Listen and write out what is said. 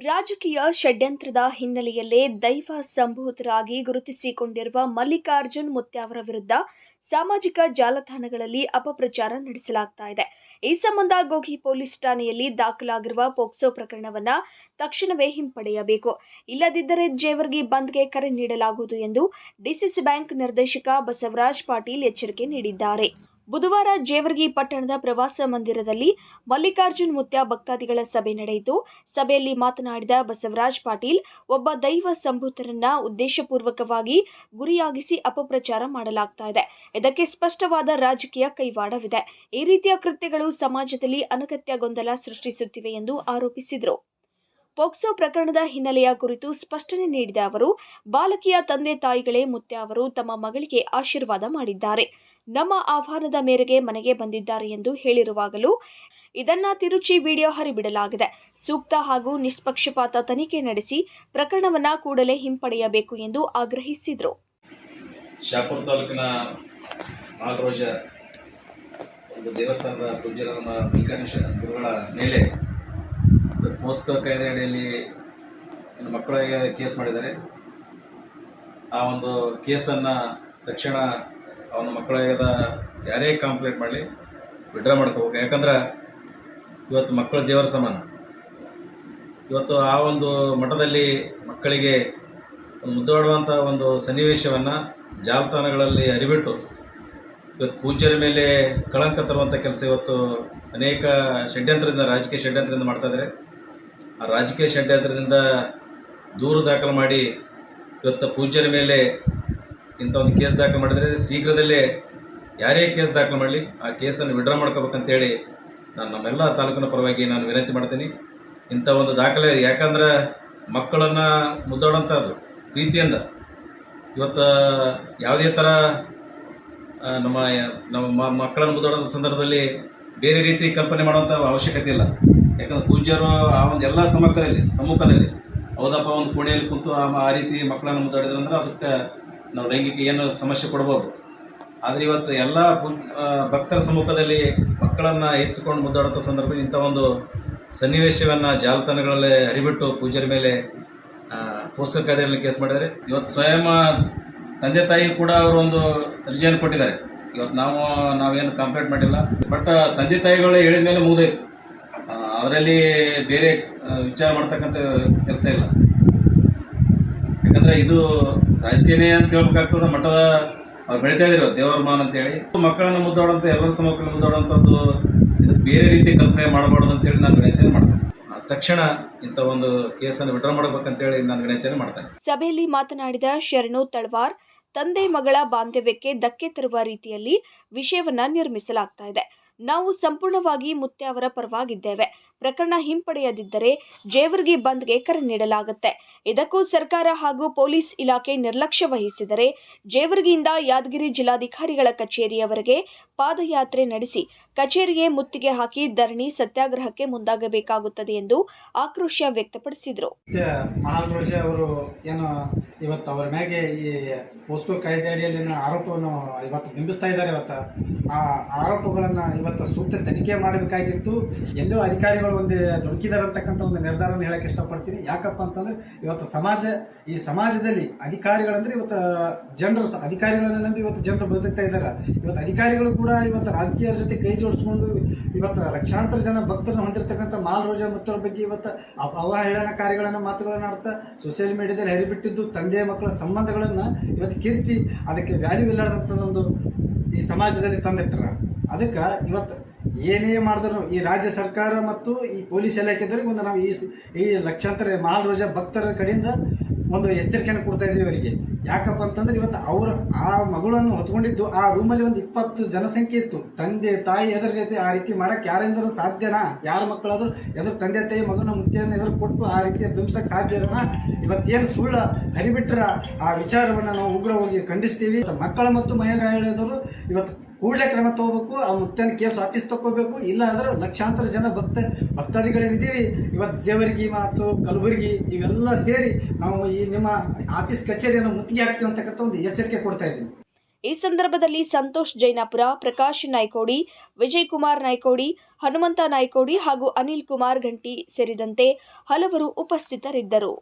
ರಾಜಕೀಯ ಷಡ್ಯಂತ್ರದ ಹಿನ್ನೆಲೆಯಲ್ಲೇ ದೈವ ಸಂಭೂತರಾಗಿ ಗುರುತಿಸಿಕೊಂಡಿರುವ ಮಲ್ಲಿಕಾರ್ಜುನ್ ಮುತ್ಯಾವರ ವಿರುದ್ಧ ಸಾಮಾಜಿಕ ಜಾಲತಾಣಗಳಲ್ಲಿ ಅಪಪ್ರಚಾರ ನಡೆಸಲಾಗ್ತಾ ಇದೆ. ಈ ಸಂಬಂಧ ಗೋಗಿ ಪೊಲೀಸ್ ಠಾಣೆಯಲ್ಲಿ ದಾಖಲಾಗಿರುವ ಪೋಕ್ಸೋ ಪ್ರಕರಣವನ್ನ ತಕ್ಷಣವೇ ಹಿಂಪಡೆಯಬೇಕು, ಇಲ್ಲದಿದ್ದರೆ ಜೇವರ್ಗಿ ಬಂದ್ಗೆ ಕರೆ ನೀಡಲಾಗುವುದು ಎಂದು ಡಿಸಿಸಿ ಬ್ಯಾಂಕ್ ನಿರ್ದೇಶಕ ಬಸವರಾಜ್ ಪಾಟೀಲ್ ಎಚ್ಚರಿಕೆ ನೀಡಿದ್ದಾರೆ. ಬುಧವಾರ ಜೇವರ್ಗಿ ಪಟ್ಟಣದ ಪ್ರವಾಸ ಮಂದಿರದಲ್ಲಿ ಮಲ್ಲಿಕಾರ್ಜುನ್ ಮುತ್ಯ ಭಕ್ತಾದಿಗಳ ಸಭೆ ನಡೆಯಿತು. ಸಭೆಯಲ್ಲಿ ಮಾತನಾಡಿದ ಬಸವರಾಜ್ ಪಾಟೀಲ್, ಒಬ್ಬ ದೈವ ಸಂಭೂತರನ್ನ ಉದ್ದೇಶಪೂರ್ವಕವಾಗಿ ಗುರಿಯಾಗಿಸಿ ಅಪಪ್ರಚಾರ ಮಾಡಲಾಗ್ತಾ ಇದೆ. ಇದಕ್ಕೆ ಸ್ಪಷ್ಟವಾದ ರಾಜಕೀಯ ಕೈವಾಡವಿದೆ. ಈ ರೀತಿಯ ಕೃತ್ಯಗಳು ಸಮಾಜದಲ್ಲಿ ಅನಗತ್ಯ ಗೊಂದಲ ಸೃಷ್ಟಿಸುತ್ತಿವೆ ಎಂದು ಆರೋಪಿಸಿದರು. ಪೋಕ್ಸೋ ಪ್ರಕರಣದ ಹಿನ್ನೆಲೆಯ ಕುರಿತು ಸ್ಪಷ್ಟನೆ ನೀಡಿದ ಅವರು, ಬಾಲಕಿಯ ತಂದೆ ತಾಯಿಗಳೇ ಮುತ್ಯ ಅವರು ತಮ್ಮ ಮಗಳಿಗೆ ಆಶೀರ್ವಾದ ಮಾಡಿದ್ದಾರೆ. ನಮ್ಮ ಆಹ್ವಾನದ ಮೇರೆಗೆ ಮನೆಗೆ ಬಂದಿದ್ದಾರೆ ಎಂದು ಹೇಳಿರುವಾಗಲೂ ಇದನ್ನ ತಿರುಚಿ ವಿಡಿಯೋ ಹರಿಬಿಡಲಾಗಿದೆ. ಸೂಕ್ತ ಹಾಗೂ ನಿಷ್ಪಕ್ಷಪಾತ ತನಿಖೆ ನಡೆಸಿ ಪ್ರಕರಣವನ್ನ ಕೂಡಲೇ ಹಿಂಪಡೆಯಬೇಕು ಎಂದು ಆಗ್ರಹಿಸಿದರು. ಶಾಪುರ ತಾಲೂಕಿನ ನಾಗರೋಜ ಒಂದು ದೇವಸ್ಥಾನದ ಪೂಜ್ಯರ ನಮ್ಮ ಮಲ್ಲಿಕಾರ್ಜುನ ಗುರುಗಳ ಮೇಲೆ ಪೋಸ್ಕೋ ಕಾಯ್ದೆ ಅಡಿಯಲ್ಲಿ ಮಕ್ಕಳಿಗೆ ಕೇಸ್ ಮಾಡಿದ್ದಾರೆ. ಆ ಒಂದು ಕೇಸನ್ನು ತಕ್ಷಣ ಅವನ ಮಕ್ಕಳಿಗೆ ಯಾರೇ ಕಂಪ್ಲೇಂಟ್ ಮಾಡಲಿ ವಿಡ್ರಾ ಮಾಡ್ಕೋಬೇಕು. ಯಾಕಂದ್ರೆ ಇವತ್ತು ಮಕ್ಕಳು ದೇವರ ಸಮಾನ. ಇವತ್ತು ಆ ಒಂದು ಮಠದಲ್ಲಿ ಮಕ್ಕಳಿಗೆ ಒಂದು ಮುದ್ದಾಡುವಂಥ ಒಂದು ಸನ್ನಿವೇಶವನ್ನು ಜಾಲತಾಣಗಳಲ್ಲಿ ಅರಿಬಿಟ್ಟು ಇವತ್ತು ಪೂಜ್ಯರ ಮೇಲೆ ಕಳಂಕ ತರುವಂಥ ಕೆಲಸ ಇವತ್ತು ಅನೇಕ ಷಡ್ಯಂತ್ರದಿಂದ, ರಾಜಕೀಯ ಷಡ್ಯಂತ್ರದಿಂದ ಮಾಡ್ತಾಯಿದ್ದಾರೆ. ಆ ರಾಜಕೀಯ ಷಡ್ಯಂತ್ರದಿಂದ ದೂರು ದಾಖಲು ಮಾಡಿ ಇವತ್ತು ಪೂಜ್ಯರ ಮೇಲೆ ಇಂಥ ಒಂದು ಕೇಸ್ ದಾಖಲು ಮಾಡಿದರೆ ಶೀಘ್ರದಲ್ಲೇ ಯಾರೇ ಕೇಸ್ ದಾಖಲು ಮಾಡಲಿ ಆ ಕೇಸನ್ನು ವಿಡ್ರಾ ಮಾಡ್ಕೋಬೇಕಂತೇಳಿ ನಾನು ನಮ್ಮೆಲ್ಲ ತಾಲೂಕಿನ ಪರವಾಗಿ ನಾನು ವಿನಂತಿ ಮಾಡ್ತೀನಿ. ಇಂಥ ಒಂದು ದಾಖಲೆ, ಯಾಕಂದ್ರೆ ಮಕ್ಕಳನ್ನು ಮುದ್ದಾಡೋಂಥದ್ದು ಪ್ರೀತಿಯಿಂದ ಇವತ್ತು ಯಾವುದೇ ಥರ ನಮ್ಮ ಮಕ್ಕಳನ್ನು ಮುದ್ದಾಡೋಂಥ ಸಂದರ್ಭದಲ್ಲಿ ಬೇರೆ ರೀತಿ ಕಲ್ಪನೆ ಮಾಡುವಂಥ ಅವಶ್ಯಕತೆ ಇಲ್ಲ. ಯಾಕಂದ್ರೆ ಪೂಜ್ಯರು ಆ ಒಂದು ಎಲ್ಲ ಸಮ್ಮುಖದಲ್ಲಿ ಹೌದಪ್ಪ ಒಂದು ಕೋಣೆಯಲ್ಲಿ ಕುಂತು ಆ ರೀತಿ ಮಕ್ಕಳನ್ನು ಮುದ್ದಾಡಿದ್ರು ಅಂದ್ರೆ ಅದಕ್ಕೆ ನಾವು ಲೈಂಗಿಕ ಏನು ಸಮಸ್ಯೆ ಕೊಡ್ಬೋದು. ಆದರೆ ಇವತ್ತು ಎಲ್ಲ ಭಕ್ತರ ಸಮ್ಮುಖದಲ್ಲಿ ಮಕ್ಕಳನ್ನು ಎತ್ತುಕೊಂಡು ಮುದ್ದಾಡುವಂಥ ಸಂದರ್ಭದಲ್ಲಿ ಇಂಥ ಒಂದು ಸನ್ನಿವೇಶವನ್ನು ಜಾಲತಾಣಗಳಲ್ಲಿ ಹರಿಬಿಟ್ಟು ಪೂಜ್ಯರ ಮೇಲೆ ಪೋಸ್ಕೋ ಕಾಯ್ದೆಯಲ್ಲಿ ಕೇಸ್ ಮಾಡಿದ್ದಾರೆ. ಇವತ್ತು ಸ್ವಯಂ ತಂದೆ ತಾಯಿ ಕೂಡ ಅವರು ಒಂದು ರಿಜೈನ್ ಕೊಟ್ಟಿದ್ದಾರೆ. ಇವತ್ತು ನಾವೇನು ಕಂಪ್ಲೇಂಟ್ ಮಾಡಿಲ್ಲ, ಬಟ್ ತಂದೆ ತಾಯಿಗಳು ಹೇಳಿದ ಮೇಲೆ ಮುಗಿದೋಯ್ತು. ಅದರಲ್ಲಿ ಬೇರೆ ವಿಚಾರ ಮಾಡ್ತಕ್ಕಂಥ ಕೆಲಸ ಇಲ್ಲ. ಯಾಕಂದರೆ ಇದು ರಾಜಕೀಯನೇ ಅಂತ ಹೇಳ್ಬೇಕಾಗ್ತದೆ. ಮಠದ ಅವ್ರು ಬೆಳೀತಾ ಇದ್ರು ದೇವರ ಮಾನ ಅಂತೇಳಿ ಮಕ್ಕಳನ್ನು ಮುದ್ದಾಡುವಂಥ, ಎಲ್ಲರ ಮಕ್ಕಳನ್ನು ಮುದ್ದಾಡುವಂಥದ್ದು ಇದಕ್ಕೆ ಬೇರೆ ರೀತಿ ಕಲ್ಪನೆ ಮಾಡಬಾರ್ದು ಅಂತೇಳಿ ನಾನು ವಿನಂತಿಯನ್ನು ಮಾಡ್ತೇನೆ. ತಕ್ಷಣ ಇಂಥ ಒಂದು ಕೇಸನ್ನು ವಿಡ್ರಾ ಮಾಡಬೇಕಂತೇಳಿ ನಾನು ವಿನಂತಿಯನ್ನು ಮಾಡ್ತೇನೆ. ಸಭೆಯಲ್ಲಿ ಮಾತನಾಡಿದ ಶರಣು ತಳವಾರ್, ತಂದೆ ಮಗಳ ಬಾಂಧವ್ಯಕ್ಕೆ ಧಕ್ಕೆ ತರುವ ರೀತಿಯಲ್ಲಿ ವಿಷಯವನ್ನ ನಿರ್ಮಿಸಲಾಗ್ತಾ ಇದೆ. ನಾವು ಸಂಪೂರ್ಣವಾಗಿ ಮುತ್ಯ ಅವರ ಪರವಾಗಿದ್ದೇವೆ. ಪ್ರಕರಣ ಹಿಂಪಡೆಯದಿದ್ದರೆ ಜೇವರ್ಗಿ ಬಂದ್ಗೆ ಕರೆ ನೀಡಲಾಗುತ್ತೆ. ಇದಕ್ಕೂ ಸರ್ಕಾರ ಹಾಗೂ ಪೊಲೀಸ್ ಇಲಾಖೆ ನಿರ್ಲಕ್ಷ್ಯ ವಹಿಸಿದರೆ ಜೇವರ್ಗಿಯಿಂದ ಯಾದಗಿರಿ ಜಿಲ್ಲಾಧಿಕಾರಿಗಳ ಕಚೇರಿಯವರೆಗೆ ಪಾದಯಾತ್ರೆ ನಡೆಸಿ ಕಚೇರಿಗೆ ಮುತ್ತಿಗೆ ಹಾಕಿ ಧರಣಿ ಸತ್ಯಾಗ್ರಹಕ್ಕೆ ಮುಂದಾಗಬೇಕಾಗುತ್ತದೆ ಎಂದು ಆಕ್ರೋಶ ವ್ಯಕ್ತಪಡಿಸಿದರು. ಮಹಾಲ್ರೋಜೆ ಅವರು ಏನು ಇವತ್ತು ಅವರ ಮೇಲೆ ಈ ಪೋಸ್ಕೋ ಕಾಯ್ದೆ ಅಡಿಯಲ್ಲಿ ಆರೋಪವನ್ನು ಇವತ್ತು ಬಿಂಬಿಸ್ತಾ ಇದ್ದಾರೆ. ಇವತ್ತು ಆ ಆರೋಪಗಳನ್ನು ಇವತ್ತು ಸೂಕ್ತ ತನಿಖೆ ಮಾಡಬೇಕಾಗಿತ್ತು. ಎಲ್ಲೋ ಅಧಿಕಾರಿಗಳು ಒಂದು ದುಡುಕಿದ್ದಾರೆ ಅಂತಕ್ಕಂಥ ಒಂದು ನಿರ್ಧಾರವನ್ನು ಹೇಳಕ್ಕೆ ಇಷ್ಟಪಡ್ತೀನಿ. ಯಾಕಪ್ಪ ಅಂತಂದ್ರೆ ಇವತ್ತು ಈ ಸಮಾಜದಲ್ಲಿ ಅಧಿಕಾರಿಗಳಂದ್ರೆ ಇವತ್ತು ಅಧಿಕಾರಿಗಳನ್ನ ನಂಬಿ ಇವತ್ತು ಜನರು ಬದುಕ್ತಾ ಇದ್ದಾರೆ. ಇವತ್ತು ಅಧಿಕಾರಿಗಳು ಕೂಡ ಇವತ್ತು ರಾಜಕೀಯರ ಜೊತೆ ಕೈ ಜೋಡಿಸ್ಕೊಂಡು ಇವತ್ತು ಲಕ್ಷಾಂತರ ಜನ ಭಕ್ತರನ್ನು ಹೊಂದಿರತಕ್ಕಂಥ ಮಾಲ್ರೋಜ ಮುತ್ತರ ಬಗ್ಗೆ ಇವತ್ತು ಅವಹೇಳನಕಾರಿಗಳನ್ನು ಮಾತುಗಳನ್ನು ಆಡ್ತಾ ಸೋಷಿಯಲ್ ಮೀಡಿಯಾದಲ್ಲಿ ಹರಿಬಿಟ್ಟಿದ್ದು ತಂದೆ ಮಕ್ಕಳ ಸಂಬಂಧಗಳನ್ನು ಇವತ್ತು ಕಿರಿಚಿ ಅದಕ್ಕೆ ವ್ಯಾಲ್ಯೂ ಇಲ್ಲದಂಥದ್ದೊಂದು ಈ ಸಮಾಜದಲ್ಲಿ ತಂದಿಟ್ಟರ. ಅದಕ್ಕೆ ಇವತ್ತು ಏನೇ ಮಾಡಿದ್ರು ಈ ರಾಜ್ಯ ಸರ್ಕಾರ ಮತ್ತು ಈ ಪೊಲೀಸ್ ಇಲಾಖೆದವರಿಗೆ ಒಂದು ನಾವು ಈ ಲಕ್ಷಾಂತರ ಮಹಾಲ್ರೋಜ ಭಕ್ತರ ಕಡೆಯಿಂದ ಒಂದು ಎಚ್ಚರಿಕೆಯನ್ನು ಕೊಡ್ತಾ ಇದ್ದೀವಿ ಅವರಿಗೆ. ಯಾಕಪ್ಪ ಅಂತಂದ್ರೆ ಇವತ್ತು ಅವರು ಆ ಮಗಳನ್ನು ಹೊತ್ಕೊಂಡಿದ್ದು ಆ ರೂಮಲ್ಲಿ ಒಂದು 20 ಜನಸಂಖ್ಯೆ ಇತ್ತು. ತಂದೆ ತಾಯಿ ಎದುರಿಗೆ ಆ ರೀತಿ ಮಾಡಕ್ಕೆ ಯಾರಿಂದರೂ ಸಾಧ್ಯನಾ? ಯಾರ ಮಕ್ಕಳಾದರೂ ಎದುರು ತಂದೆ ತಾಯಿ ಮಗನ ಮುತ್ತೆಯನ್ನು ಎದುರು ಕೊಟ್ಟು ಆ ರೀತಿ ಬಿಂಬಿಸಕ್ಕೆ ಸಾಧ್ಯನಾ? ಇವತ್ತೇನು ಸುಳ್ಳು ಹರಿಬಿಟ್ರ ಆ ವಿಚಾರವನ್ನು ನಾವು ಉಗ್ರವಾಗಿ ಖಂಡಿಸ್ತೀವಿ. ಮಕ್ಕಳ ಮತ್ತು ಮಹಿಳೆಯರು ಇವತ್ತು ಕೂಡಲೇ ಕ್ರಮ ತಗೋಬೇಕು. ಆ ಮುತ್ತನ ಕೇಸ್ ವಾಪಸ್ ತಗೋಬೇಕು. ಇಲ್ಲ ಅಂದ್ರೆ ಲಕ್ಷಾಂತರ ಜನ ಭಕ್ತಾದಿಗಳೇನಿದ್ದೀವಿ ಇವತ್ತು ಜೇವರ್ಗಿ ಮತ್ತು ಕಲಬುರಗಿ ಇವೆಲ್ಲ ಸೇರಿ ನಾವು ಈ ನಿಮ್ಮ ಆಫೀಸ್ ಕಚೇರಿಯನ್ನು ಮುತ್ತಿಗೆ ಹಾಕ್ತೀವಿ ಅಂತಕ್ಕಂಥ ಒಂದು ಎಚ್ಚರಿಕೆ ಕೊಡ್ತಾ ಇದ್ದೀವಿ. ಈ ಸಂದರ್ಭದಲ್ಲಿ ಸಂತೋಷ್ ಜೈನಾಪುರ, ಪ್ರಕಾಶ್ ನಾಯ್ಕೋಡಿ, ವಿಜಯ್ ಕುಮಾರ್ ನಾಯ್ಕೋಡಿ, ಹನುಮಂತ ನಾಯ್ಕೋಡಿ ಹಾಗೂ ಅನಿಲ್ ಕುಮಾರ್ ಘಂಟಿ ಸೇರಿದಂತೆ ಹಲವರು ಉಪಸ್ಥಿತರಿದ್ದರು.